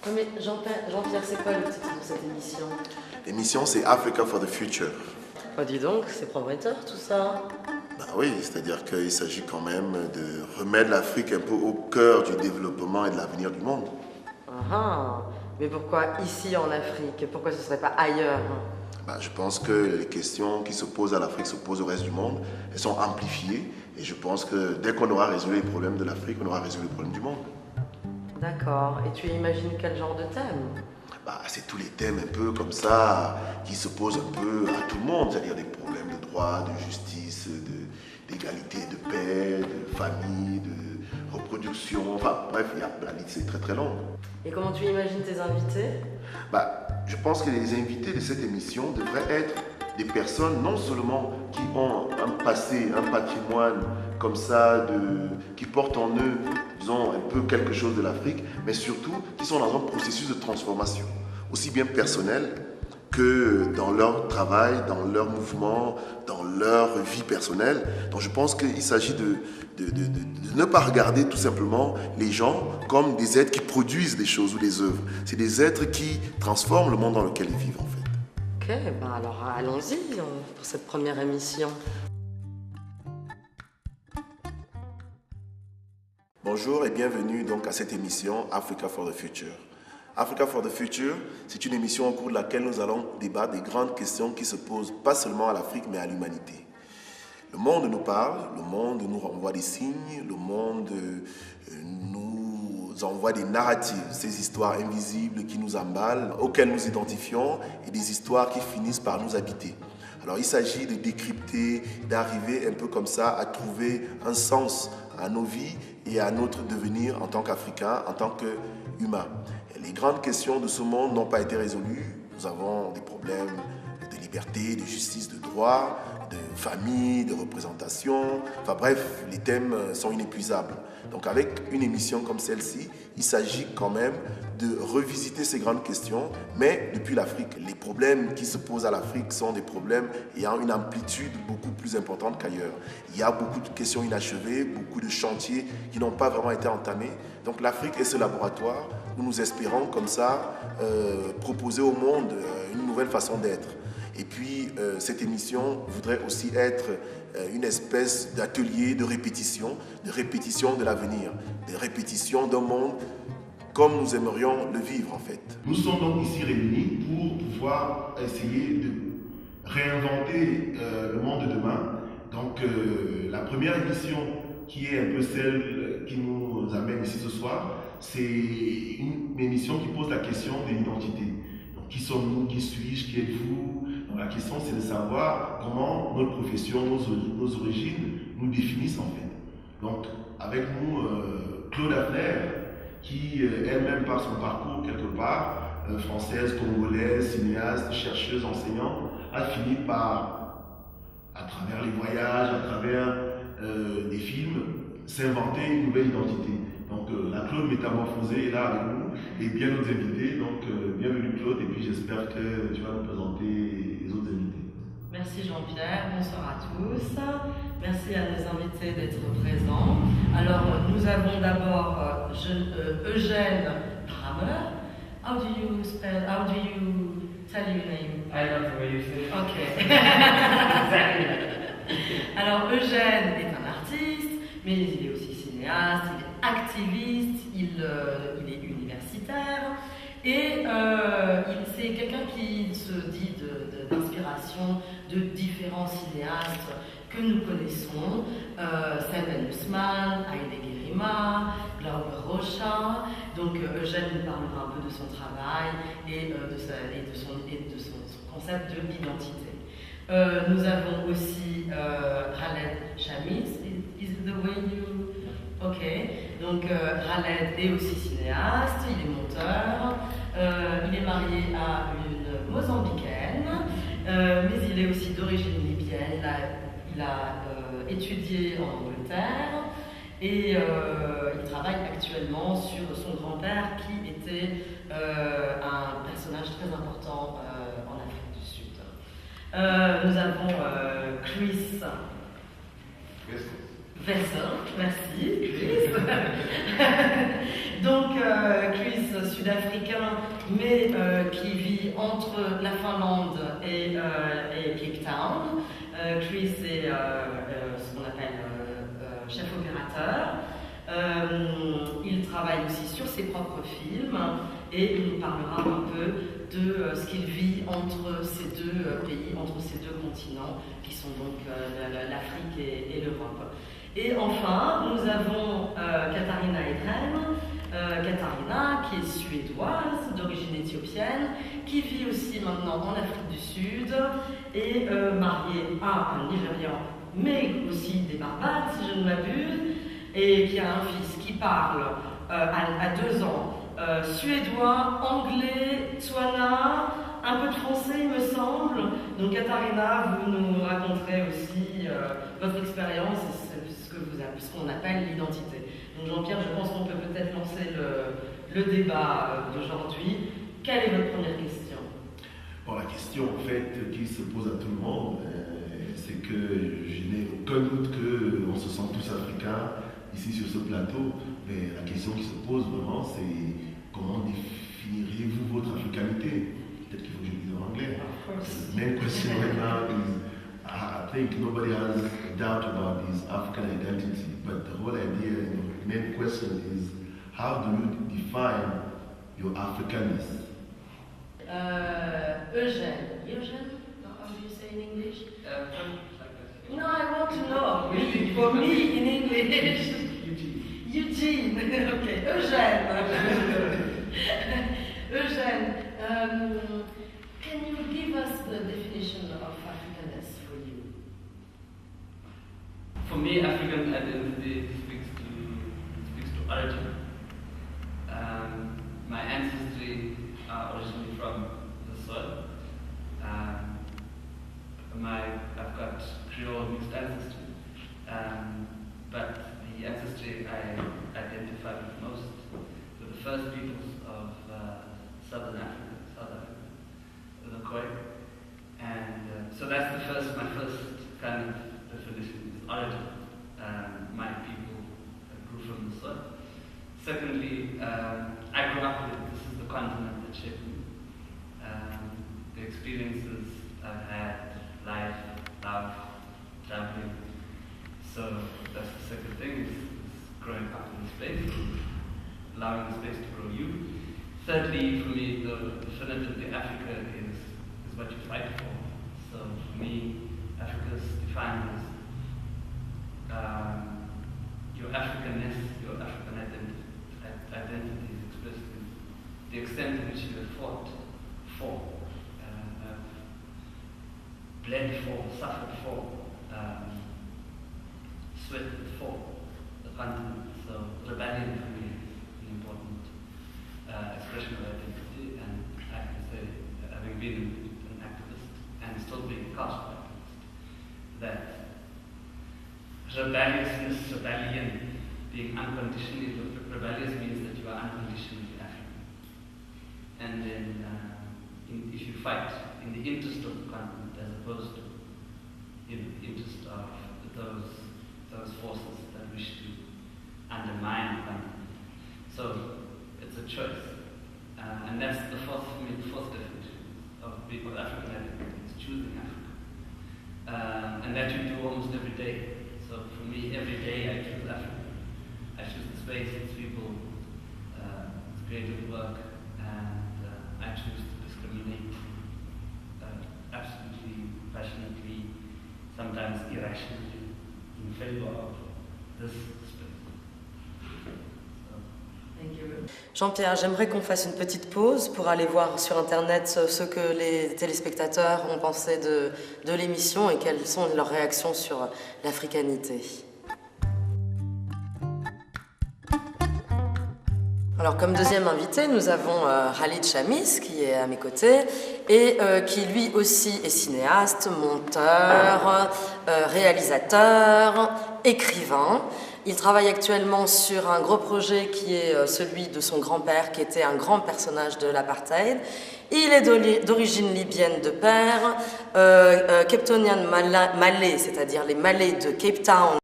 Non mais Jean-Pierre, c'est quoi le titre de cette émission? L'émission, c'est Africa for the Future. Oh dis donc, c'est prometteur tout ça. Ben oui, c'est-à-dire qu'il s'agit quand même de remettre l'Afrique un peu au cœur du développement et de l'avenir du monde. Ah, mais pourquoi ici en Afrique? Pourquoi ce serait pas ailleurs? Ben, je pense que les questions qui se posent à l'Afrique se posent au reste du monde. Elles sont amplifiées. Et je pense que dès qu'on aura résolu les problèmes de l'Afrique, on aura résolu les problèmes du monde. D'accord, et tu imagines quel genre de thème? Bah, c'est tous les thèmes un peu comme ça qui se posent un peu à tout le monde, c'est-à-dire des problèmes de droit, de justice, d'égalité, de paix, de famille, de reproduction, enfin bref, la liste est très très longue. Et comment tu imagines tes invités? Bah, je pense que les invités de cette émission devraient être des personnes non seulement qui ont un passé, un patrimoine comme ça, qui portent en eux, disons, un peu quelque chose de l'Afrique, mais surtout qui sont dans un processus de transformation, aussi bien personnel que dans leur travail, dans leur mouvement, dans leur vie personnelle. Donc je pense qu'il s'agit de ne pas regarder tout simplement les gens comme des êtres qui produisent des choses ou des œuvres. C'est des êtres qui transforment le monde dans lequel ils vivent en fait. Ok, ben alors allons-y pour cette première émission. Bonjour et bienvenue donc à cette émission Africa for the Future. Africa for the Future, c'est une émission au cours de laquelle nous allons débattre des grandes questions qui se posent pas seulement à l'Afrique mais à l'humanité. Le monde nous parle, le monde nous renvoie des signes, le monde nous envoie des narratives, ces histoires invisibles qui nous emballent, auxquelles nous identifions et des histoires qui finissent par nous habiter. Alors il s'agit de décrypter, d'arriver un peu comme ça à trouver un sens à nos vies et à notre devenir en tant qu'Africains, en tant qu'humains. Les grandes questions de ce monde n'ont pas été résolues. Nous avons des problèmes de liberté, de justice, de droit, de famille, de représentation. Enfin bref, les thèmes sont inépuisables. Donc avec une émission comme celle-ci, il s'agit quand même de revisiter ces grandes questions, mais depuis l'Afrique. Les problèmes qui se posent à l'Afrique sont des problèmes ayant une amplitude beaucoup plus importante qu'ailleurs. Il y a beaucoup de questions inachevées, beaucoup de chantiers qui n'ont pas vraiment été entamés. Donc l'Afrique est ce laboratoire où nous espérons comme ça proposer au monde une nouvelle façon d'être. Et puis cette émission voudrait aussi être une espèce d'atelier de répétition de l'avenir, de répétition d'un monde comme nous aimerions le vivre en fait. Nous sommes donc ici réunis pour pouvoir essayer de réinventer le monde de demain. Donc la première émission qui est un peu celle qui nous amène ici ce soir, c'est une émission qui pose la question de l'identité. Donc qui sommes-nous, qui suis-je, qui êtes-vous? Donc la question c'est de savoir comment notre profession, nos origines nous définissent en fait. Donc avec nous Claude Hafner, qui elle-même par son parcours quelque part, française, congolaise, cinéaste, chercheuse, enseignante, a fini par, à travers les voyages, à travers des films, s'inventer une nouvelle identité. Donc la Claude métamorphosée est là avec nous et bien nos invités. Donc bienvenue Claude et puis j'espère que tu vas nous présenter les autres invités. Merci Jean-Pierre, bonsoir à tous. Merci à nos invités d'être présents. Alors, nous avons d'abord Eugène Brammer. How do you tell your name? I love the way you say it. Ok. Exactly. Alors, Eugène est un artiste, mais il est aussi cinéaste, il est activiste, il est universitaire. Et c'est quelqu'un qui se dit d'inspiration de différents cinéastes que nous connaissons, Salman Ousmane, Haïdé Guerima, Glauber Rocha. Donc Eugène nous parlera un peu de son travail et de son concept de l'identité. Nous avons aussi Khaled Chamis. Is it the way you... Ok, donc Khaled est aussi cinéaste, il est monteur, il est marié à une Mozambicaine, mais il est aussi d'origine libyenne, il a étudié en Angleterre et il travaille actuellement sur son grand-père qui était un personnage très important en Afrique du Sud. Nous avons Chris Vessel, merci Chris. Donc, Chris, sud-africain, mais qui vit entre la Finlande et Cape Town. Chris est ce qu'on appelle chef opérateur. Il travaille aussi sur ses propres films et il nous parlera un peu de ce qu'il vit entre ces deux pays, entre ces deux continents qui sont donc l'Afrique et l'Europe. Et enfin, nous avons Katharina Edren. Katharina, qui est suédoise, d'origine éthiopienne, qui vit aussi maintenant en Afrique du Sud, et mariée à un Nigérian, mais aussi des Barbades, si je ne m'abuse, et qui a un fils qui parle à 2 ans suédois, anglais, tswana, un peu de français, il me semble. Donc Katharina, vous nous raconterez aussi votre expérience et ce qu'on appelle l'identité. Donc Jean-Pierre, je pense qu'on peut peut-être lancer le débat d'aujourd'hui. Quelle est votre première question? Bon, la question en fait qui se pose à tout le monde, c'est que je n'ai aucun doute qu'on se sent tous africains ici sur ce plateau, mais la question qui se pose vraiment, c'est comment définiriez-vous votre africanité? Peut-être qu'il faut que je le dise en anglais. The main question right now is, I think nobody has a doubt about his African identity, but the whole idea, the main question is, how do you define your Africanness? Eugène. Eugène? How do you say in English? No, I want to know. Really, for me in English. Eugene. Okay, Eugène. Eugène, can you give us the definition of Africanness for you? For me, African identity speaks to origin. My ancestry are originally from the soil. I've got Creole mixed ancestry, but the ancestry I identify with most were the first peoples of Southern Africa, the Khoi, and so that's my first kind of definition is origin. My people grew from the soil. Secondly, I grew up with it. This is the continent that shaped me. The experiences I've had, life, love, traveling. So that's the second thing, is growing up in space, allowing the space to grow you. Thirdly, for me, definitively Africa is what you fight for. So for me, Africa is defined as your Africanness, your African identity is expressed in the extent to which you have fought for, bled for, suffered for, sweated for the continent. So rebellion for me is an important expression of identity, and I can say, having been an activist and still being a cultural activist, that rebellion, being unconditionally rebellious means that you are unconditionally African. And then if you fight in the interest of the continent as opposed to in the interest of those forces that wish to undermine the continent. So it's a choice. And that's the fourth definition of being African identity, is choosing Africa. And that you do almost every day. So for me, every day I choose Africa. I choose the space, its people, its creative work, and I choose to discriminate absolutely, passionately, sometimes irrationally, in favor of this space. Thank you. Jean-Pierre, j'aimerais qu'on fasse une petite pause pour aller voir sur Internet ce que les téléspectateurs ont pensé de l'émission et quelles sont leurs réactions sur l'africanité. Alors, comme deuxième invité, nous avons Khalid Chamis, qui est à mes côtés, et qui lui aussi est cinéaste, monteur, réalisateur, écrivain. Il travaille actuellement sur un gros projet qui est celui de son grand-père, qui était un grand personnage de l'apartheid. Il est d'origine libyenne de père, Capetonian Malais, c'est-à-dire les Malais de Cape Town,